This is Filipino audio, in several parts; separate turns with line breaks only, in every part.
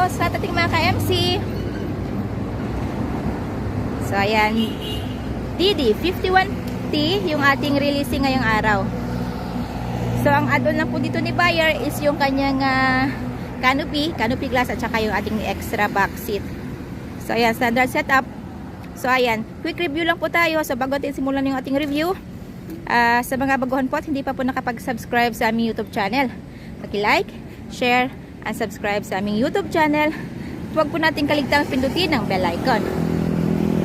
sa ating mga ka-MC. So, ayan. DD 51T yung ating releasing ngayong araw. So, ang add-on lang po dito ni buyer is yung kanyang canopy glass at saka yung ating extra back seat. So, ayan, standard setup. So, ayan, quick review lang po tayo. So, bago natin simulan yung ating review, sa mga baguhan po at hindi pa po nakapag-subscribe sa aming YouTube channel, paki-like, share, and subscribe sa aming YouTube channel. Huwag po natin kaligtang pindutin ang bell icon.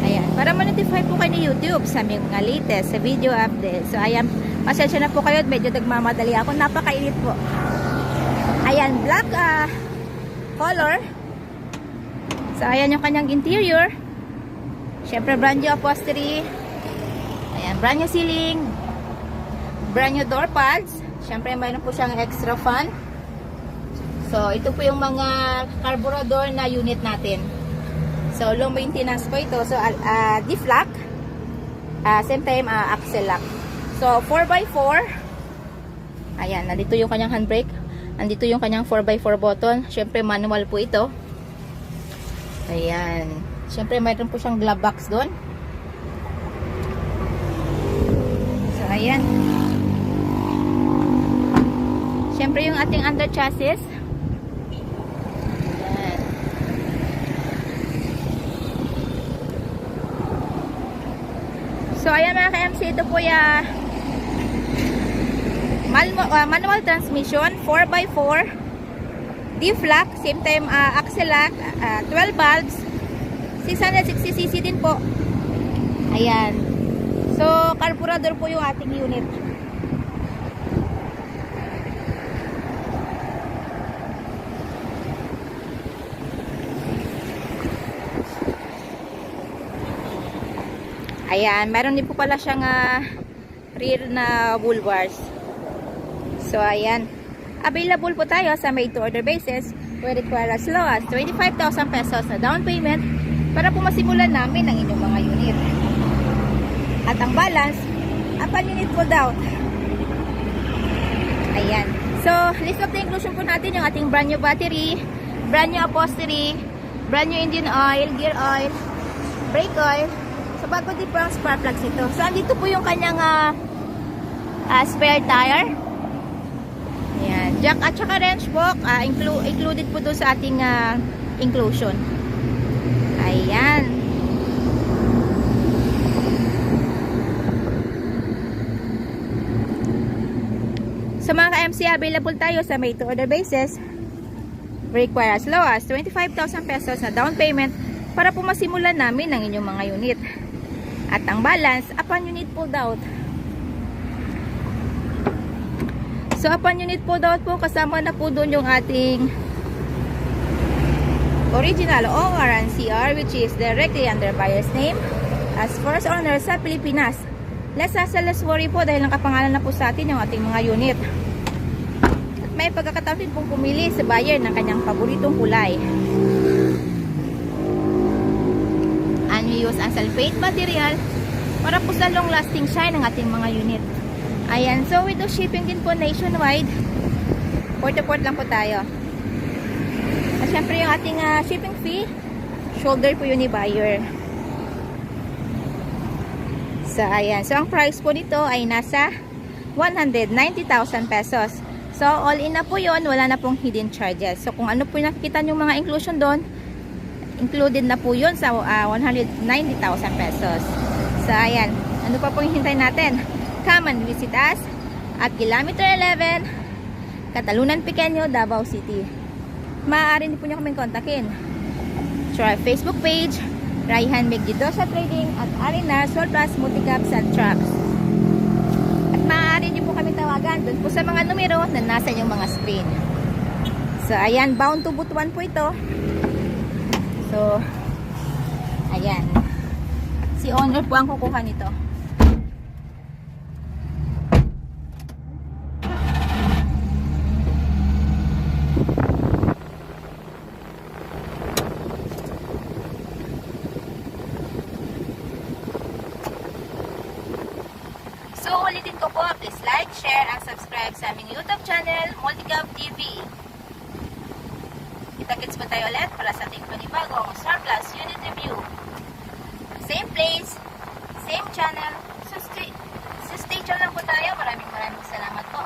Ayan, para ma-notify po kayo ni YouTube sa aming mga latest sa video update. So, ayan, pasensya na po kayo, medyo nagmamadali ako, napakainit po. Ayan, black color. So, ayan yung kanyang interior. Syempre, brand new upholstery. Ayan, brand new ceiling. Brand new door pads. Syempre, mayroon po siyang extra fan. So, ito po yung mga carburetor na unit natin. So, low maintenance po ito. So, diff lock. Same time, axle lock. So, 4x4. Ayan, nandito yung kanyang handbrake. Nandito yung kanyang 4x4 button. Syempre, manual po ito. Ayan. Syempre, mayroon po siyang glove box doon. So, ayan. Syempre, yung ating under chassis. So, ayan mga ka-MC, ito po yung manual transmission, 4x4, diff lock, same time axle lock, 12 valves, 660cc din po. Ayan. So, carburetor po yung ating unit. Ayan, meron din po pala siyang rear na bull bars. So, ayan. Available po tayo sa made-to-order basis. We require as low as 25,000 pesos na down payment para po masimulan namin ang inyong mga unit. At ang balance, upon unit pulled out. Ayan. So, list of the inclusion po natin yung ating brand new battery, brand new upholstery, brand new engine oil, gear oil, brake oil. So, bago din po ang spark plugs ito. So, andito po yung kanyang spare tire. Ayan. Jack at saka wrench box. Included po doon sa ating inclusion. Ayan. Sa mga ka-MC, available tayo sa made-to-order basis. Require as low as 25,000 pesos na down payment para po masimulan namin ang inyong mga unit. At ang balance, upon unit pulled out. So, upon unit pulled out po, kasama na po doon yung ating original OR and CR, which is directly under buyer's name as first owner sa Pilipinas. Less hassle, less worry po dahil nakapangalan na po sa atin yung ating mga unit. At may pagkakataon din pong pumili sa buyer ng kanyang paboritong kulay. Use ang sulfate material para po sa long lasting shine ng ating mga unit. Ayan, so with the shipping din po nationwide, port to port lang po tayo. At syempre yung ating shipping fee, shoulder po yun ni buyer. So ayan, so ang price po nito ay nasa 190,000 pesos. So all in na po yun, wala na pong hidden charges. So kung ano po yung nakikita nyo mga inclusion doon, included na po yun sa 190,000 pesos. So, ayan. Ano pa pong hintay natin? Come and visit us at Kilometer 11, Catalunan Pequeño, Davao City. Maaari din po nyo kaming kontakin through our Facebook page, Raihan Megdidosa Trading at Arina Surplus Multicaps and Trucks. At maaari nyo po kami tawagan dun po sa mga numero na nasa inyong mga screen. So, ayan. Bound to Butuan po ito. So, ayan. Si owner po ang kukuha nito. So, ulitin ko po, please like, share, and subscribe sa aming YouTube channel, Multicab TV. Kita-kits po tayo ulit para sa ating panibagong surplus unit review. Same place, same channel. So stay tuned lang po tayo. Maraming salamat po.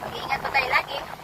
Mag-iingat po tayo lagi.